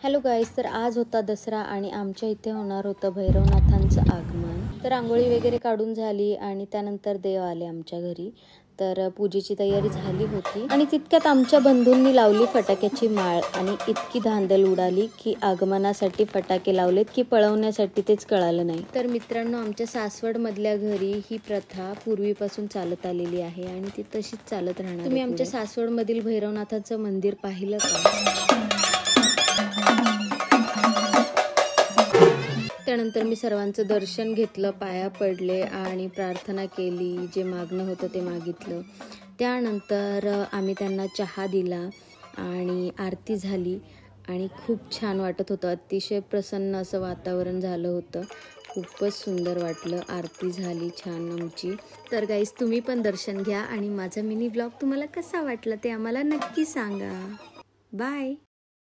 Hello गाईस, तर आज होता दसरा आणि आमच्या इथे होणार होतं भैरवनाथांचं आगमन। तर रांगोळी वगैरे काढून झाली आणि त्यानंतर देव आले आमच्या घरी। तर पूजेची तयारी झाली होती आणि तितक्यात आमच्या बंधूंनी लावली फटाक्याची माळ आणि इतकी धांदल उडाली की आगमनासाठी फटाके लावलेत की पळवण्यासाठी तेच कळालं नाही। तर मित्रांनो, आमच्या सासवड मधल्या घरी ही प्रथा पूर्वीपासून चालत आलेली आहे आणि ती तशीच चालत राहणार। तुम्ही आमच्या सासवड मधील भैरवनाथाचं मंदिर पाहिलं का? त्यानंतर मी सर्वांचं दर्शन घेतलं, पाया पडले आणि प्रार्थना केली, जे मागणं होतं ते मागितलं। त्यानंतर आम्ही त्यांना चहा दिला आणि आरती झाली आणि खूप छान वाटत होतं। अतिशय प्रसन्न असं वातावरण झालं होतं, खूपच सुंदर वाटलं। आरती झाली छान आमची। तर गाईस, तुम्ही पण दर्शन घ्या आणि माझा मिनी ब्लॉग तुम्हाला कसा वाटला ते आम्हाला नक्की सांगा। बाय।